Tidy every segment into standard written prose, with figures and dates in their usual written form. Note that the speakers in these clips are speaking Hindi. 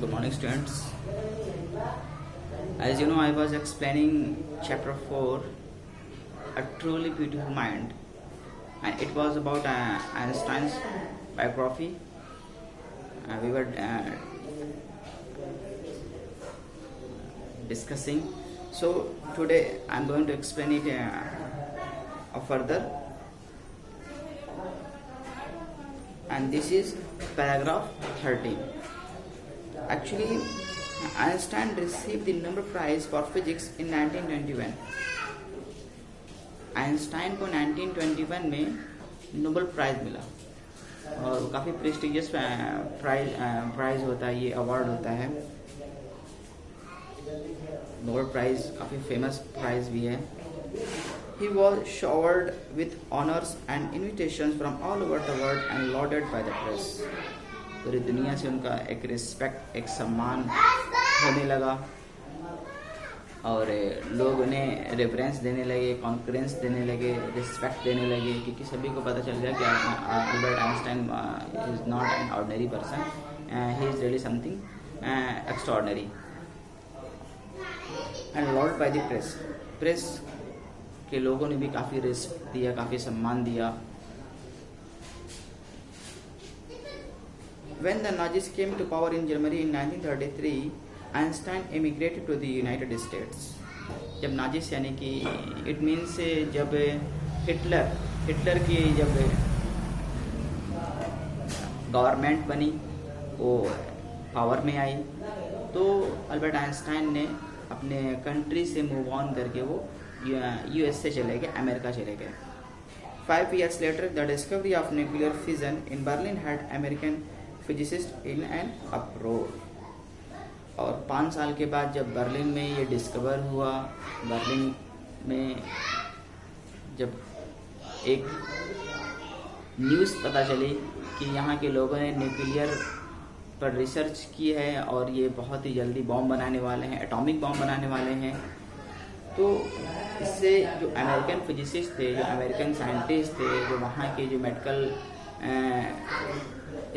Good morning, students. As you know, I was explaining chapter 4, A Truly Beautiful Mind, and it was about Einstein's biography. We were discussing. So today I'm going to explain it further. And this is paragraph 13. Actually, Einstein received the Nobel Prize for Physics in 1921. Einstein को 1921 में नोबेल प्राइज मिला और काफ़ी प्रेस्टिजियस प्राइज होता है, ये अवार्ड होता है। नोबेल प्राइज काफ़ी फेमस प्राइज भी है। He was showered with honors and invitations from all over the world and lauded by the press. पूरी दुनिया से उनका एक रिस्पेक्ट, एक सम्मान होने लगा और लोग उन्हें रेफरेंस देने लगे, कॉन्फ्रेंस देने लगे, रिस्पेक्ट देने लगे, क्योंकि सभी को पता चल गया कि Albert Einstein is not an ordinary person, he is really something extraordinary and Lord by the press. Press के लोगों ने भी काफ़ी रिस्पेक्ट दिया, काफ़ी सम्मान दिया। When the Nazis came to power in Germany in 1933, Einstein emigrated to the United States. जब नाजिस यानी कि इट मीन्स जब हिटलर की जब गवर्नमेंट बनी, वो पावर में आई, तो अल्बर्ट आइंस्टाइन ने अपने कंट्री से मूव ऑन करके वो यूएस से चले गए, अमेरिका चले गए। 5 years later, the discovery of nuclear fission in Berlin had American physicists in an uproar. और 5 साल के बाद जब बर्लिन में ये डिस्कवर हुआ, बर्लिन में जब एक न्यूज़ पता चली कि यहाँ के लोगों ने न्यूक्लियर पर रिसर्च की है और ये बहुत ही जल्दी बॉम्ब बनाने वाले हैं, एटॉमिक बॉम्ब बनाने वाले हैं, तो इससे जो अमेरिकन फिजिसिस्ट थे, जो अमेरिकन साइंटिस्ट थे, जो वहाँ के जो मेडिकल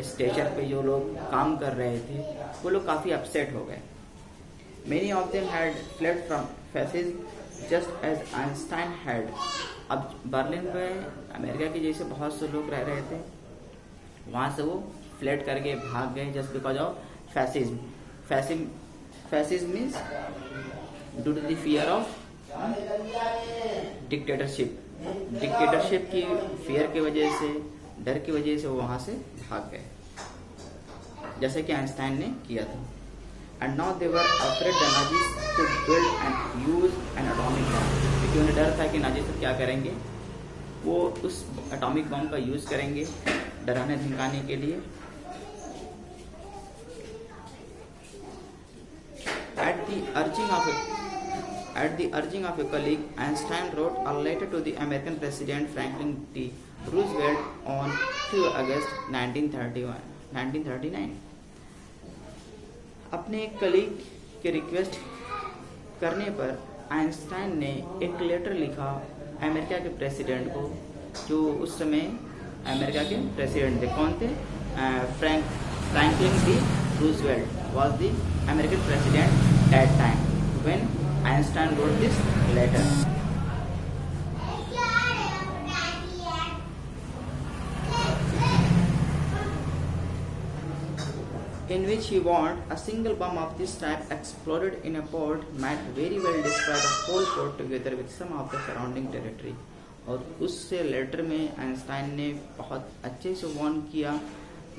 स्टेचर पे जो लोग काम कर रहे थे, वो लोग काफ़ी अपसेट हो गए। Many of them had fled from fascism just as Einstein had. अब बर्लिन में अमेरिका के जैसे बहुत से लोग रह रहे थे, वहाँ से वो फ्लेड करके भाग गए just because of fascism. Fascism means due to the fear of dictatorship की फियर की वजह से, डर की वजह से वो वहाँ से भाग गए, जैसे कि आइंस्टाइन ने किया था। And now they were afraid the Nazis to build and use an atomic bomb, क्योंकि उन्हें डर था कि नाजी सब क्या करेंगे, वो उस एटॉमिक बॉम्ब का यूज करेंगे डराने धमकाने के लिए। At the urging of a colleague, Einstein wrote a letter to the American President Franklin D. Roosevelt on 2 August 1939. अपने एक कलीग के रिक्वेस्ट करने पर आइंस्टाइन ने एक लेटर लिखा अमेरिका के प्रेसिडेंट को, जो उस समय अमेरिका के प्रेसिडेंट थे। कौन थे? Franklin D Roosevelt was the American president that time when Einstein wrote this letter. In which he warned a single bomb of this type exploded in a port might very well destroy the whole port together with some of the surrounding territory. और उससे लेटर में आइंस्टाइन ने बहुत अच्छे से वार्न किया,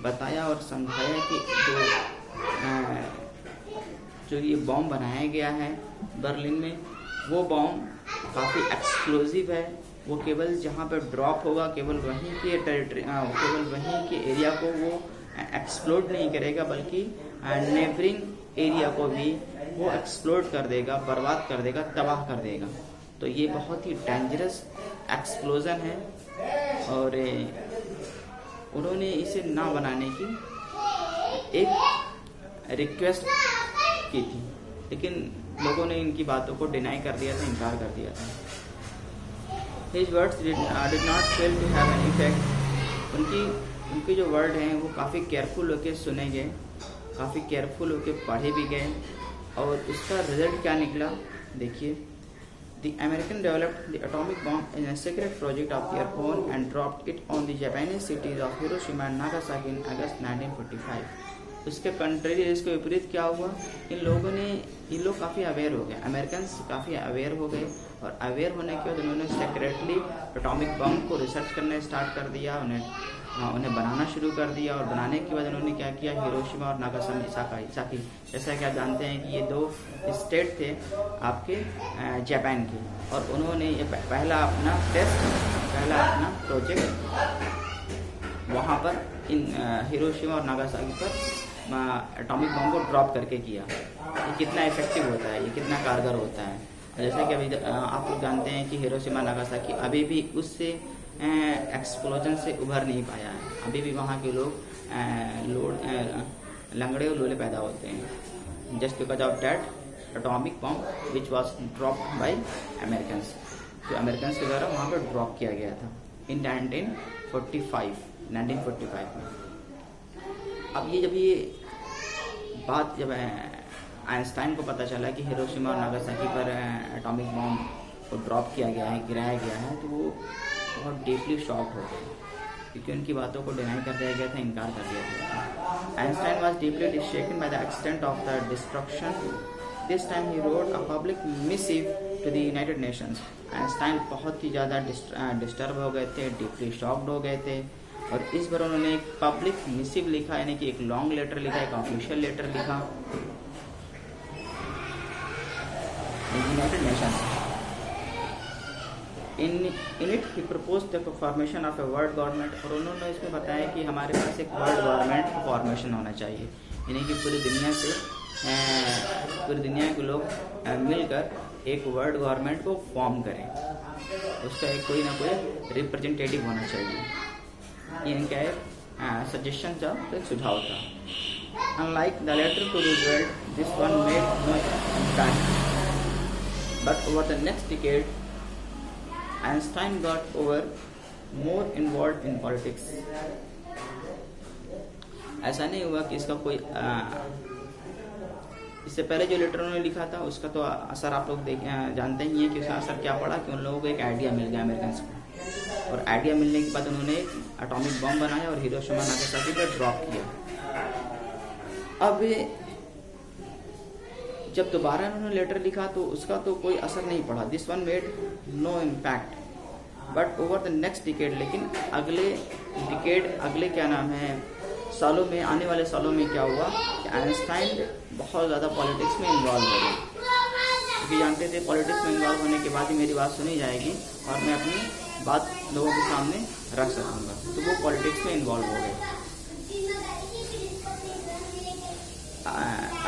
बताया और समझाया कि जो ये बॉम्ब बनाया गया है बर्लिन में, वो बॉम्ब काफ़ी एक्सप्लोजिव है। वो केवल जहाँ पर ड्रॉप होगा, केवल वहीं के टेरिटरी, केवल वहीं के एरिया को वो एक्सप्लोड नहीं करेगा, बल्कि नेबरिंग एरिया को भी वो एक्सप्लोड कर देगा, बर्बाद कर देगा, तबाह कर देगा। तो ये बहुत ही डेंजरस एक्सप्लोजन है और उन्होंने इसे ना बनाने की एक रिक्वेस्ट की थी, लेकिन लोगों ने इनकी बातों को डिनाई कर दिया था, इनकार कर दिया था। His words did not fail to have an effect. उनकी जो वर्ड हैं वो काफ़ी केयरफुल होकर सुने गए काफ़ी केयरफुल होकर पढ़े भी गए और उसका रिजल्ट क्या निकला देखिए। The American developed the atomic bomb in a secret project of their own and dropped it on the Japanese cities of Hiroshima and Nagasaki in August 1945। उसके कंट्री इसके विपरीत क्या हुआ, इन लोग काफ़ी अवेयर हो गए, अमेरिकन काफ़ी अवेयर हो गए और अवेयर होने के बाद उन्होंने सेक्रेटली एटॉमिक बम को रिसर्च करना स्टार्ट कर दिया, उन्हें बनाना शुरू कर दिया और बनाने के बाद उन्होंने क्या किया, हिरोशिमा और नागासाकी, जैसा कि आप जानते हैं कि ये 2 स्टेट थे आपके जापान के, और उन्होंने ये पहला अपना प्रोजेक्ट वहाँ पर इन हिरोशिमा और नागासाकी पर एटॉमिक बम को ड्रॉप करके किया। ये कितना इफेक्टिव होता है, ये कितना कारगर होता है। जैसा कि अभी आप लोग जानते हैं कि हिरोशिमा नागासाकी अभी भी उससे एक्सप्लोजन से उभर नहीं पाया है, अभी भी वहाँ के लोग लंगड़े और लोले पैदा होते हैं just because of that atomic bomb which was dropped by Americans. तो अमेरिकन्स के द्वारा वहाँ पर ड्रॉप किया गया था इन 1945 में। अब ये जब आइंस्टाइन को पता चला कि हिरोशिमा और नागासाकी पर एटॉमिक बॉम्ब को ड्रॉप किया गया है, गिराया गया है, तो वो बहुत डीपली शॉक हो गए क्योंकि उनकी बातों को डिनाई कर दिया गया था, इनकार कर दिया गया था। Einstein was deeply shaken by the extent of the destruction. This time he wrote a public missive to the United Nations. Einstein बहुत ही ज़्यादा डिस्टर्ब हो गए थे, डीपली शॉक्ड हो गए थे और इस बार उन्होंने एक पब्लिक मिसिव लिखा, यानी कि एक लॉन्ग लेटर लिखा, एक ऑफिशियल लेटर लिखा United Nations. In it he proposed the formation of a world government, और उन्होंने इसमें बताया कि हमारे पास एक वर्ल्ड गवर्नमेंट फॉर्मेशन होना चाहिए, यानी कि पूरी दुनिया के लोग मिलकर एक वर्ल्ड गवर्नमेंट को फॉर्म करें, उसका एक कोई ना कोई रिप्रेजेंटेटिव होना चाहिए। ये इनका एक सजेशन था, एक सुझाव था। Unlike the letter to Roosevelt, this one made no impact, but over the next decade Einstein got more involved in politics। ऐसा नहीं हुआ कि इसका कोई इससे पहले जो लेटर उन्होंने लिखा था उसका तो असर आप लोग जानते ही हैं कि उसका असर क्या पड़ा कि उन लोगों को एक आइडिया मिल गया अमेरिकन को, और आइडिया मिलने के बाद उन्होंने एक एटॉमिक बम बनाया और हिरोशिमा नागासाकी पर ड्रॉप किया। अब जब दोबारा उन्होंने लेटर लिखा तो उसका तो कोई असर नहीं पड़ा, this one made no impact but over the next decade. लेकिन अगले क्या नाम है सालों में, आने वाले सालों में क्या हुआ कि आइंस्टाइन बहुत ज़्यादा पॉलिटिक्स में इन्वॉल्व हो गए, क्योंकि जानते थे पॉलिटिक्स में इन्वॉल्व होने के बाद ही मेरी बात सुनी जाएगी और मैं अपनी बात लोगों के सामने रख सकूँगा, तो वो पॉलिटिक्स में इन्वॉल्व हो गए।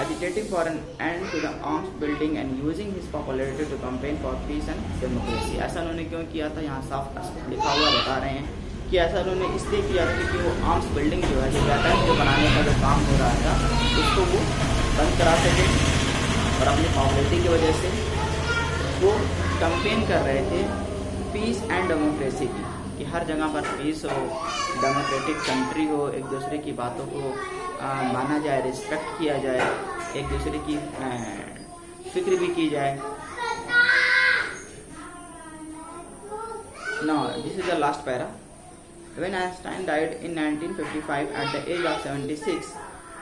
Agitating for an end to the arms building and using his popularity to campaign for peace and democracy। ऐसा उन्होंने क्यों किया था, यहाँ साफ लिखा हुआ बता रहे हैं कि ऐसा उन्होंने इसलिए किया था क्योंकि वो आर्म्स बिल्डिंग जो है, जो वेपन जो बनाने का जो काम हो रहा था उसको वो बंद करा सके, और अपनी पॉपुलरिटी की वजह से वो कैंपेन कर रहे थे पीस एंड डेमोक्रेसी की, कि हर जगह पर पीस हो, डेमोक्रेटिक कंट्री हो, एक दूसरे की बातों को माना जाए, रिस्पेक्ट किया जाए, एक दूसरे की फिक्र भी की जाए। Now this is the last para. When Einstein died in 1955 at the age of 76,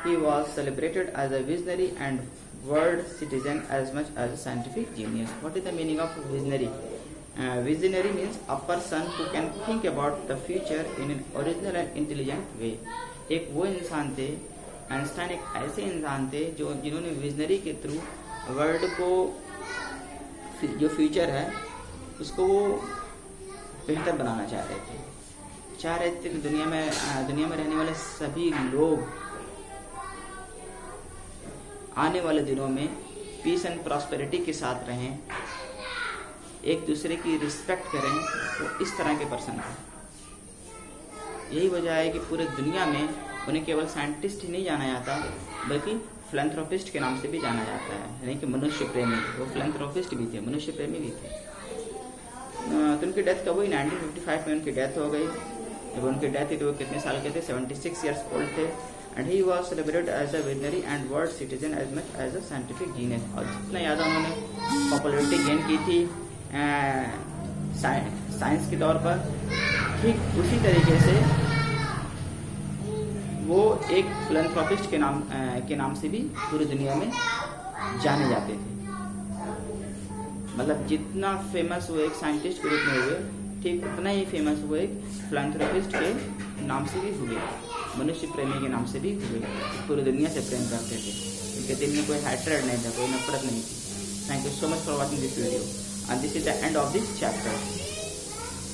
he was celebrated as a visionary and world citizen as much as a scientific genius। What is the meaning of visionary? Visionary means a person who can think about the future in an original and intelligent way। एक वो इंसान थे, आइंस्टाइन एक ऐसे इंसान थे जिन्होंने विजनरी के थ्रू वर्ल्ड को, जो फ्यूचर है उसको वो बेहतर बनाना चाह रहे थे कि दुनिया में रहने वाले सभी लोग आने वाले दिनों में पीस एंड प्रॉस्पेरिटी के साथ रहें, एक दूसरे की रिस्पेक्ट करें, वो इस तरह के पर्सन थे। यही वजह है कि पूरे दुनिया में उन्हें केवल साइंटिस्ट ही नहीं जाना जाता बल्कि फिलैंथ्रोपिस्ट के नाम से भी जाना जाता है, यानी कि मनुष्य प्रेमी। वो फिलैंथ्रोपिस्ट भी थे, मनुष्य प्रेमी भी थे। तो उनकी डेथ कब हुई? 1955 में उनकी डेथ हो गई। जब उनकी डेथ हुई तो वो कितने साल के थे? 76 ईयर्स ओल्ड थे। And he was celebrated as a visionary and world citizen as much as a scientific genius. और जितना ज़्यादा उन्होंने पॉपुलरिटी गेन की थी साइंस के तौर पर, ठीक उसी तरीके से वो एक फिलैंथ्रोपिस्ट के नाम से भी पूरी दुनिया में जाने जाते थे। मतलब जितना फेमस वो एक साइंटिस्ट के रूप में हुए, ठीक उतना ही फेमस वो एक फिलैंथ्रोपिस्ट के नाम से भी हुए, मनुष्य प्रेमी के नाम से भी हुए। पूरी दुनिया से प्रेम करते थे, उनके दिल में कोई हैट्रेड नहीं था, कोई नफरत नहीं थी। Thank you so much for watching this video and this is the end of this chapter.